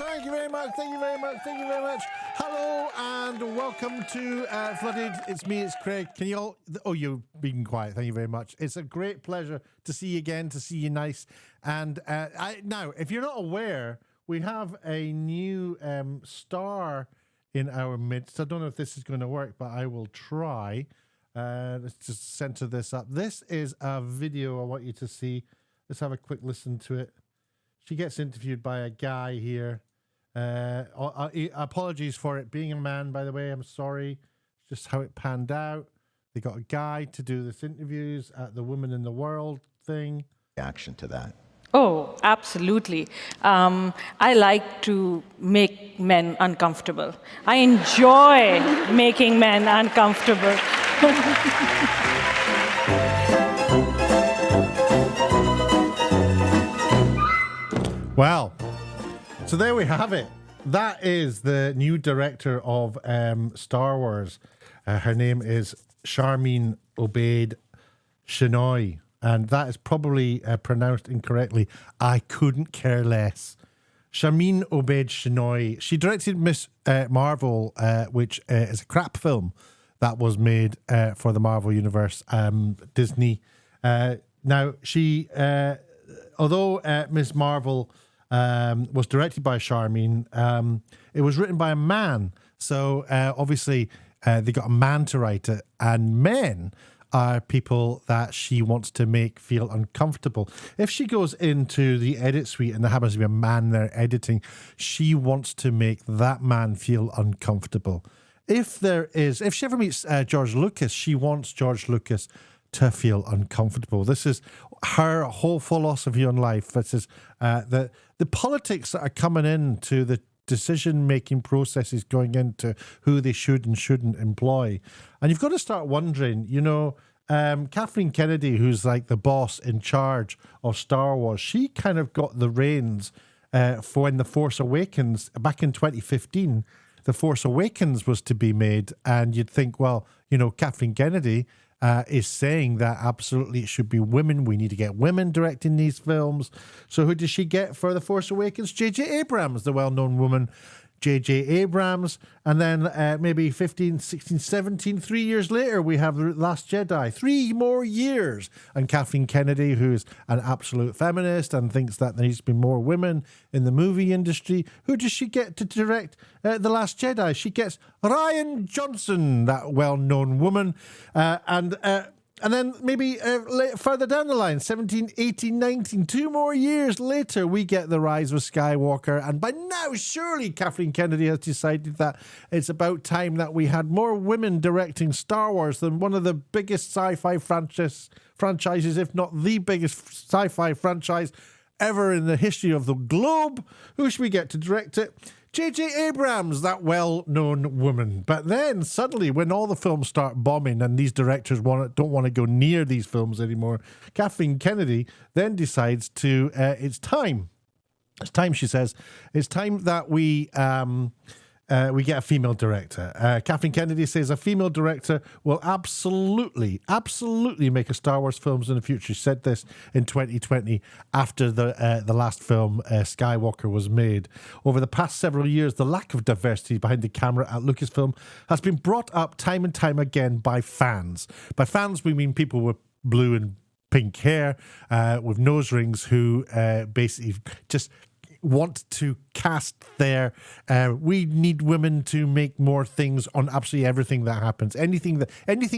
Thank you very much. Thank you very much. Thank you very much. Hello and welcome to Flooded. It's me, it's Craig. Can you all... Oh, you're being quiet. Thank you very much. It's a great pleasure to see you again, to see you nice. And now, if you're not aware, we have a new star in our midst. I don't know if this is going to work, but I will try. Let's just center this up. This is a video I want you to see. Let's have a quick listen to it. She gets interviewed by a guy here. Apologies for it being a man, by the way. I'm sorry. It's just how it panned out. They got a guy to do this interviews at the Women in the World thing. Reaction to that? Oh, absolutely. I like to make men uncomfortable. I enjoy making men uncomfortable. Well, so there we have it. That is the new director of Star Wars. Her name is Sharmeen Obaid-Chinoy, and that is probably pronounced incorrectly. I couldn't care less. Sharmeen Obaid-Chinoy. She directed Miss Marvel, which is a crap film that was made for the Marvel Universe, Disney. Now, she... although Miss Marvel was directed by Sharmeen, it was written by a man. So obviously they got a man to write it. And men are people that she wants to make feel uncomfortable. If she goes into the edit suite and there happens to be a man there editing, she wants to make that man feel uncomfortable. If she ever meets George Lucas, she wants George Lucas to feel uncomfortable. This is her whole philosophy on life. This is the politics that are coming into the decision-making processes going into who they should and shouldn't employ. And you've got to start wondering, Kathleen Kennedy, who's like the boss in charge of Star Wars, she kind of got the reins for when The Force Awakens, back in 2015, The Force Awakens was to be made. And you'd think, well, Kathleen Kennedy is saying that absolutely it should be women. We need to get women directing these films. So who does she get for The Force Awakens? J.J. Abrams, the well-known woman, J.J. Abrams. And then maybe 15, 16, 17, 3 years later, we have The Last Jedi. 3 more years. And Kathleen Kennedy, who's an absolute feminist and thinks that there needs to be more women in the movie industry. Who does she get to direct The Last Jedi? She gets Rian Johnson, that well-known woman. And then maybe further down the line, 17, 18, 19, 2 more years later, we get The Rise of Skywalker. And by now, surely Kathleen Kennedy has decided that it's about time that we had more women directing Star Wars than one of the biggest sci-fi franchises, if not the biggest sci-fi franchise ever in the history of the globe. Who should we get to direct it? J.J. Abrams, that well-known woman. But then suddenly, when all the films start bombing and these directors don't want to go near these films anymore, Kathleen Kennedy then decides it's time. It's time, she says. It's time that we get a female director. Kathleen Kennedy says a female director will absolutely make a Star Wars films in the future. She said this in 2020 after the last film, Skywalker, was made. Over the past several years, the lack of diversity behind the camera at Lucasfilm has been brought up time and time again by fans. By fans, we mean people with blue and pink hair, with nose rings, who basically just want to cast their we need women to make more things on absolutely everything that happens. Anything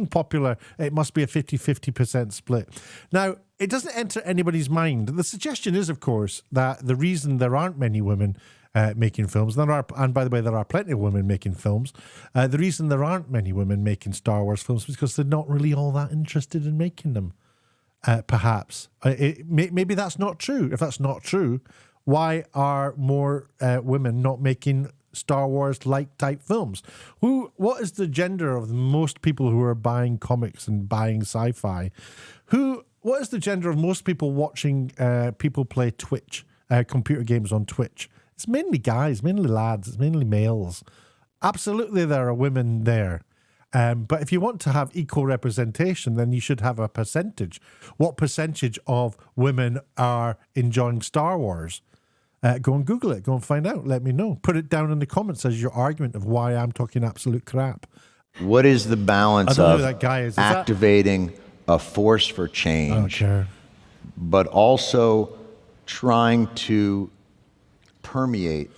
popular, it must be a 50% split. Now, it doesn't enter anybody's mind. The suggestion is, of course, that the reason there aren't many women making films, and by the way, there are plenty of women making films, the reason there aren't many women making Star Wars films is because they're not really all that interested in making them. Perhaps. Maybe that's not true. If that's not true, why are more women not making Star Wars-like type films? What is the gender of most people who are buying comics and buying sci-fi? What is the gender of most people watching people play Twitch, computer games on Twitch? It's mainly guys, mainly lads, it's mainly males. Absolutely, there are women there. But if you want to have equal representation, then you should have a percentage. What percentage of women are enjoying Star Wars? go and Google it. Go and find out. Let me know. Put it down in the comments as your argument of why I'm talking absolute crap. What is the balance I don't know of who that guy is. Is activating a force for change, I don't care. but also trying to permeate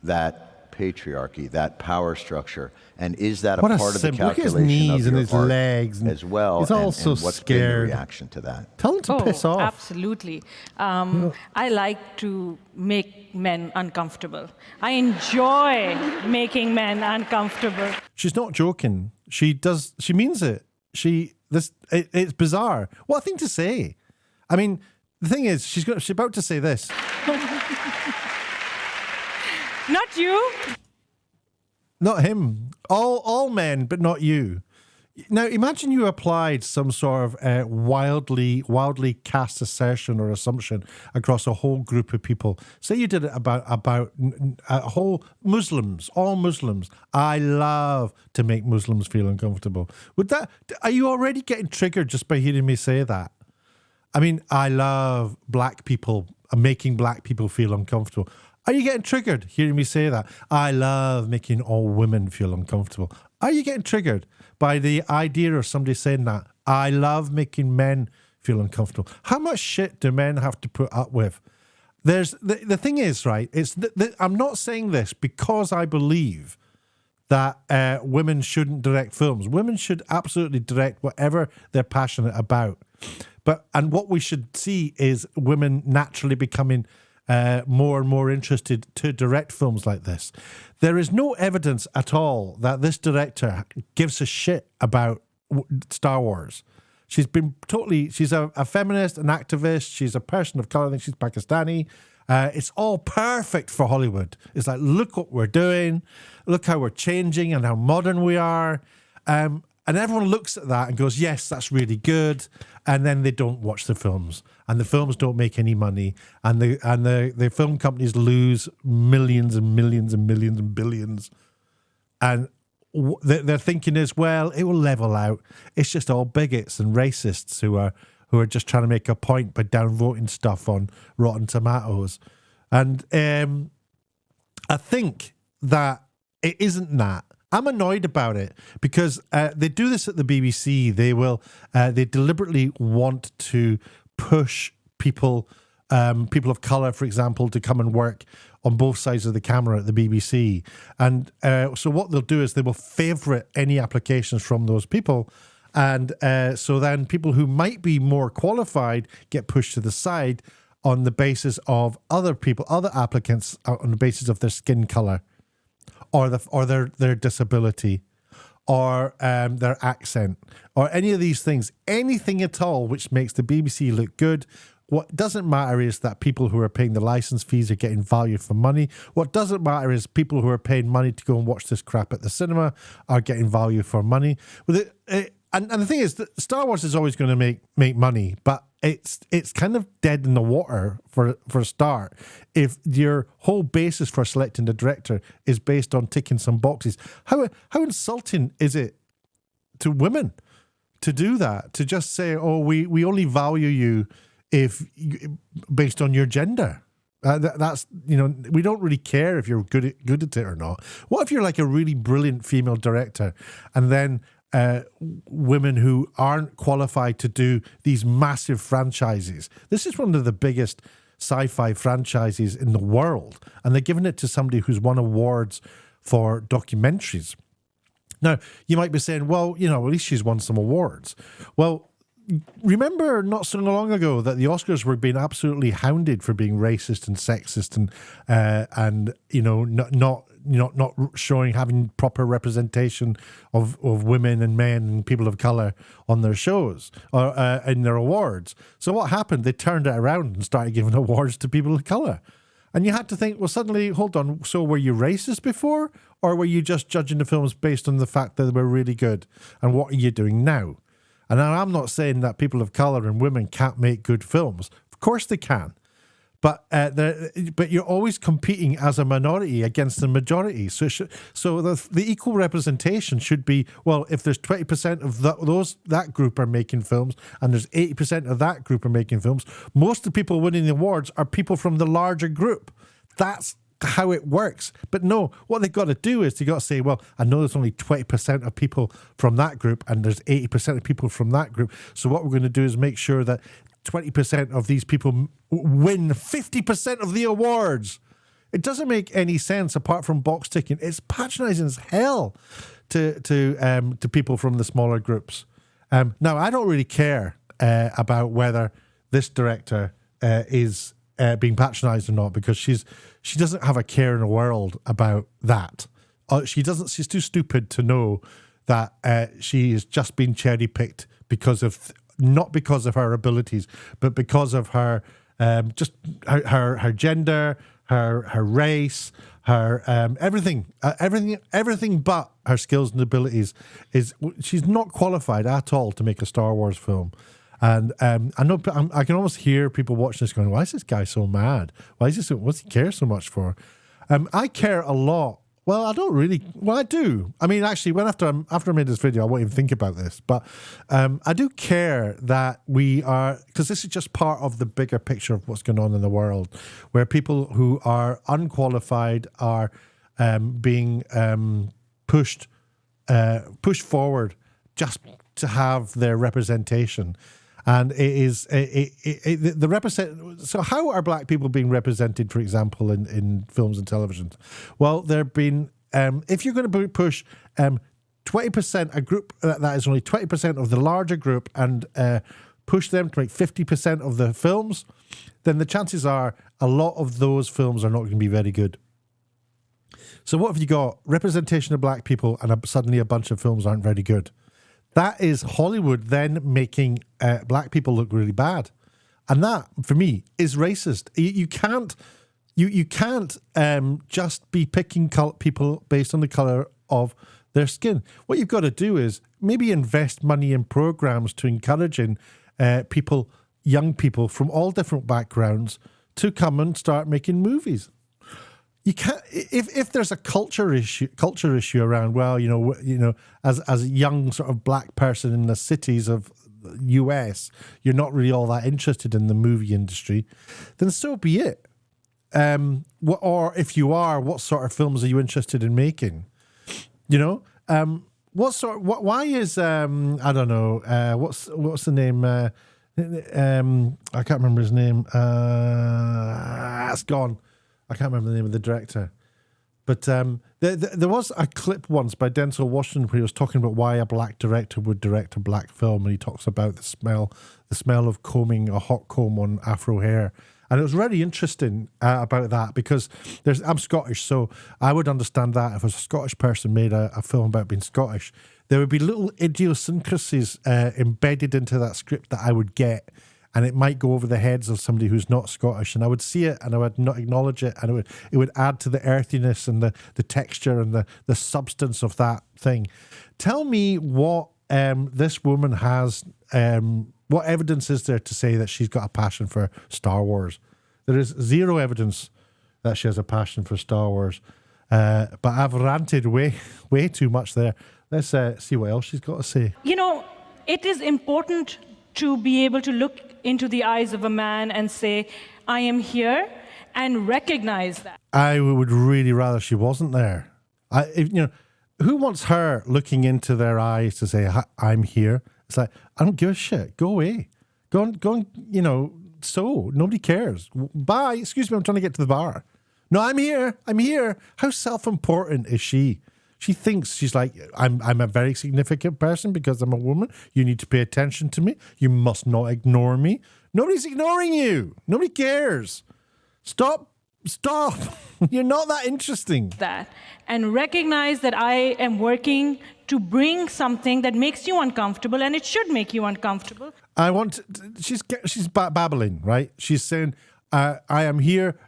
that patriarchy, that power structure, and is that a What a part of the simp- look at his calculation knees of and your his art legs and as well? he's all and so what's been the scared. reaction to that? Tell him to piss off. Absolutely. I like to make men uncomfortable. I enjoy making men uncomfortable. She's not joking. She means it. It's bizarre. What a thing to say. I mean, the thing is, she's about to say this. Not you. Not him. All men, but not you. Now, imagine you applied some sort of wildly cast assertion or assumption across a whole group of people. Say you did it about a whole Muslims, all Muslims. I love to make Muslims feel uncomfortable. Are you already getting triggered just by hearing me say that? I mean, I love black people, making black people feel uncomfortable. Are you getting triggered hearing me say that? I love making all women feel uncomfortable. Are you getting triggered by the idea of somebody saying that? I love making men feel uncomfortable. How much shit do men have to put up with? The thing is, right, I'm not saying this because I believe that women shouldn't direct films. Women should absolutely direct whatever they're passionate about. And what we should see is women naturally becoming more and more interested to direct films like this. There is no evidence at all that this director gives a shit about Star Wars. She's a feminist, an activist. She's a person of color. I think she's Pakistani. It's all perfect for Hollywood. It's like, look what we're doing. Look how we're changing and how modern we are. And everyone looks at that and goes, yes, that's really good. And then they don't watch the films. And the films don't make any money. And the film companies lose millions and millions and millions and billions. And their thinking is, well, it will level out. It's just all bigots and racists who are just trying to make a point by downvoting stuff on Rotten Tomatoes. And I think that it isn't that. I'm annoyed about it because they do this at the BBC. They deliberately want to push people of colour, for example, to come and work on both sides of the camera at the BBC. And so what they'll do is they will favourite any applications from those people. And so then people who might be more qualified get pushed to the side on the basis of other applicants on the basis of their skin colour. Or their disability, or their accent, or any of these things, anything at all which makes the BBC look good. What doesn't matter is that people who are paying the license fees are getting value for money. What doesn't matter is people who are paying money to go and watch this crap at the cinema are getting value for money. And the thing is that Star Wars is always going to make money, but it's kind of dead in the water for a start if your whole basis for selecting the director is based on ticking some boxes. How insulting is it to women to do that, to just say, oh, we only value you based on your gender? That's, we don't really care if you're good at it or not. What if you're like a really brilliant female director and then women who aren't qualified to do these massive franchises? This is one of the biggest sci-fi franchises in the world, and they're giving it to somebody who's won awards for documentaries. Now, you might be saying, well, at least she's won some awards. Well, remember not so long ago that the Oscars were being absolutely hounded for being racist and sexist and not showing, having proper representation of women and men and people of colour on their shows or in their awards. So what happened? They turned it around and started giving awards to people of colour. And you had to think, well, suddenly, hold on, so were you racist before? Or were you just judging the films based on the fact that they were really good? And what are you doing now? And I'm not saying that people of colour and women can't make good films. Of course they can. But you're always competing as a minority against the majority. So the equal representation should be, well, if there's 20% of that group are making films and there's 80% of that group are making films, most of the people winning the awards are people from the larger group. that's how it works. But no, what they've got to do is they've got to say, well, I know there's only 20% of people from that group and there's 80% of people from that group. So what we're going to do is make sure that 20% of these people win 50% of the awards. It doesn't make any sense apart from box ticking. It's patronizing as hell to people from the smaller groups. Now, I don't really care about whether this director is being patronized or not, because she doesn't have a care in the world about that. She's too stupid to know that she has just been cherry picked not because of her abilities, but because of her just her gender, her race, her everything but her skills and abilities. She's not qualified at all to make a Star Wars film. And I know I can almost hear people watching this going, "Why is this guy so mad? What's he care so much for?" I care a lot. Well, I don't really. Well, I do. I mean, actually, after I made this video, I won't even think about this. But I do care that we are, because this is just part of the bigger picture of what's going on in the world, where people who are unqualified are being pushed forward just to have their representation. And it is the represent. So how are black people being represented, for example, in films and television? Well, they're being. If you're going to push 20%, a group that is only 20% of the larger group, and push them to make 50% of the films, then the chances are a lot of those films are not going to be very good. So what have you got? Representation of black people, and suddenly a bunch of films aren't very good. That is Hollywood then making black people look really bad, and that for me is racist. You can't just be picking people based on the color of their skin. What you've got to do is maybe invest money in programs to encouraging young people from all different backgrounds to come and start making movies. You can't, if there's a culture issue around, well, you know, as a young sort of black person in the cities of the US, you're not really all that interested in the movie industry, then so be it. Or if you are, what sort of films are you interested in making? You know, why is I don't know, what's the name? I can't remember his name. It's gone. I can't remember the name of the director. But there was a clip once by Denzel Washington where he was talking about why a black director would direct a black film, and he talks about the smell of combing a hot comb on afro hair. And it was really interesting about that, because I'm Scottish, so I would understand that if a Scottish person made a film about being Scottish, there would be little idiosyncrasies embedded into that script that I would get. And it might go over the heads of somebody who's not Scottish, and I would see it and I would not acknowledge it, and it would add to the earthiness and the texture and the substance of that thing. Tell me what this woman has, what evidence is there to say that she's got a passion for Star Wars? There is zero evidence that she has a passion for Star Wars. But I've ranted way too much there. Let's see what else she's got to say. You know, it is important to be able to look into the eyes of a man and say, I am here, and recognize that. I would really rather she wasn't there. Who wants her looking into their eyes to say, I'm here? It's like, I don't give a shit. Go away. Go on, so nobody cares. Bye. Excuse me, I'm trying to get to the bar. No, I'm here. How self-important is she? She thinks she's like, I'm a very significant person because I'm a woman. You need to pay attention to me. You must not ignore me. Nobody's ignoring you. Nobody cares. Stop. You're not that interesting. That, and recognize that I am working to bring something that makes you uncomfortable, and it should make you uncomfortable. She's babbling, right? She's saying, I am here,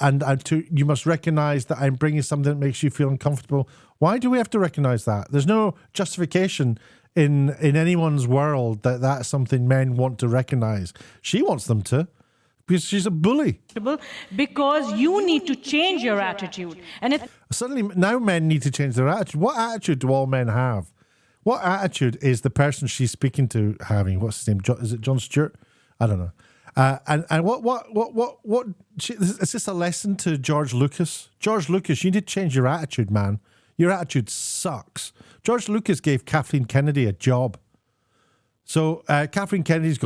and you must recognize that I'm bringing something that makes you feel uncomfortable. Why do we have to recognize that? There's no justification in anyone's world that that's something men want to recognize. She wants them to, because she's a bully. Because you need to change your attitude. And suddenly now men need to change their attitude. What attitude do all men have? What attitude is the person she's speaking to having? What's his name? Is it John Stewart? I don't know. And what? Is this a lesson to George Lucas? George Lucas, you need to change your attitude, man. Your attitude sucks. George Lucas gave Kathleen Kennedy a job. So Kathleen Kennedy's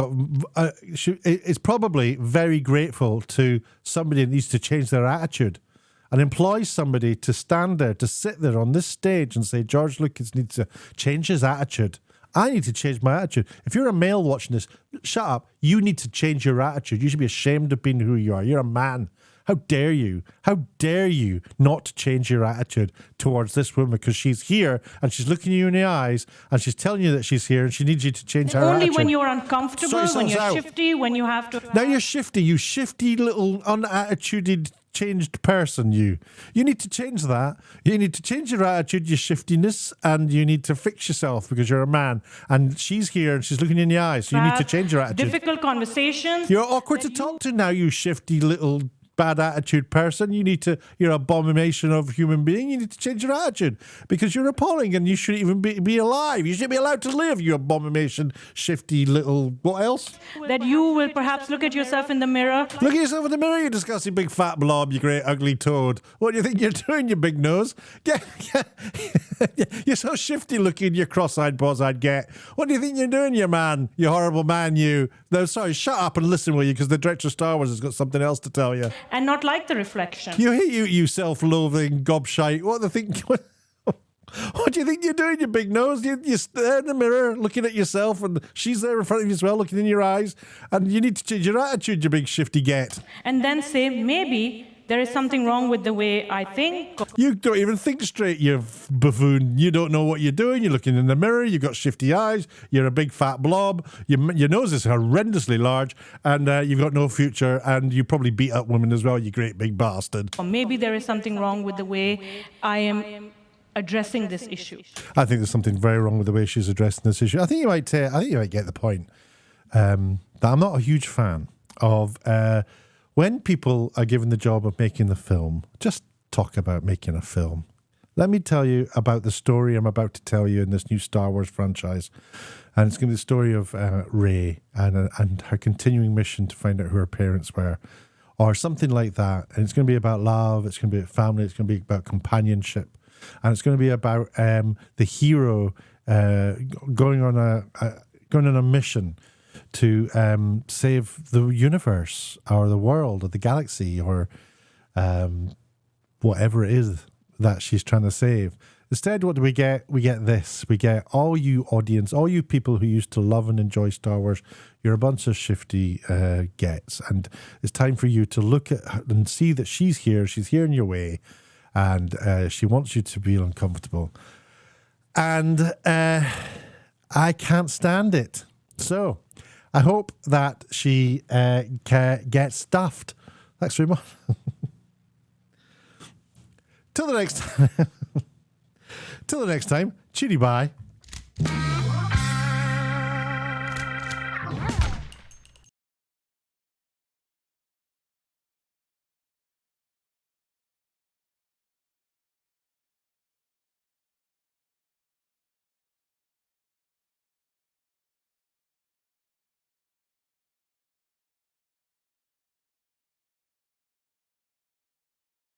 is probably very grateful to somebody that needs to change their attitude and employs somebody to stand there, to sit there on this stage and say, George Lucas needs to change his attitude. I need to change my attitude. If you're a male watching this, shut up. You need to change your attitude. You should be ashamed of being who you are. You're a man. How dare you? How dare you not change your attitude towards this woman because she's here and she's looking you in the eyes and she's telling you that she's here and she needs you to change her Only attitude. when you're uncomfortable, when you're shifty, when you have to... Now you're shifty, you shifty little unattituded changed person, you need to change that. You need to change your attitude, your shiftiness, and you need to fix yourself because you're a man and she's here and she's looking you in the eyes, so you need to change your attitude. Difficult conversations. You're awkward to talk to now, you shifty little bad attitude person. You're an abomination of human being. You need to change your attitude because you're appalling and you shouldn't even be alive. You shouldn't be allowed to live, you abomination, shifty little... What else? That you will perhaps look at yourself in the mirror. Look at yourself in the mirror, you disgusting big fat blob, you great ugly toad. What do you think you're doing, you big nose? You're so shifty looking, you cross-eyed, boss-eyed get. What do you think you're doing, you man? You horrible man, you. No, sorry, shut up and listen, will you? Because the director of Star Wars has got something else to tell you. And not like the reflection. You self-loathing gobshite. What do you think you're doing, you big nose? You stare in the mirror looking at yourself and she's there in front of you as well, looking in your eyes. And you need to change your attitude, you big shifty get. And then say, maybe there is something wrong with the way I think. You don't even think straight, you buffoon. You don't know what you're doing. You're looking in the mirror. You've got shifty eyes. You're a big fat blob. Your nose is horrendously large. And you've got no future. And you probably beat up women as well, you great big bastard. Or maybe there is something wrong with the way I am addressing this issue. I think there's something very wrong with the way she's addressing this issue. I think you might get the point. That I'm not a huge fan of... when people are given the job of making the film, just talk about making a film. Let me tell you about the story I'm about to tell you in this new Star Wars franchise. And it's going to be the story of Rey and her continuing mission to find out who her parents were, or something like that. And it's going to be about love, it's going to be about family, it's going to be about companionship. And it's going to be about the hero going on a mission to save the universe or the world or the galaxy or whatever it is that she's trying to save. Instead, what do we get? We get this. We get all you audience, all you people who used to love and enjoy Star Wars. You're a bunch of shifty gets. And it's time for you to look at her and see that she's here. She's here in your way. And she wants you to feel uncomfortable. And I can't stand it. So... I hope that she gets stuffed. Thanks very much. Till the next time. Till the next time. Cheery bye.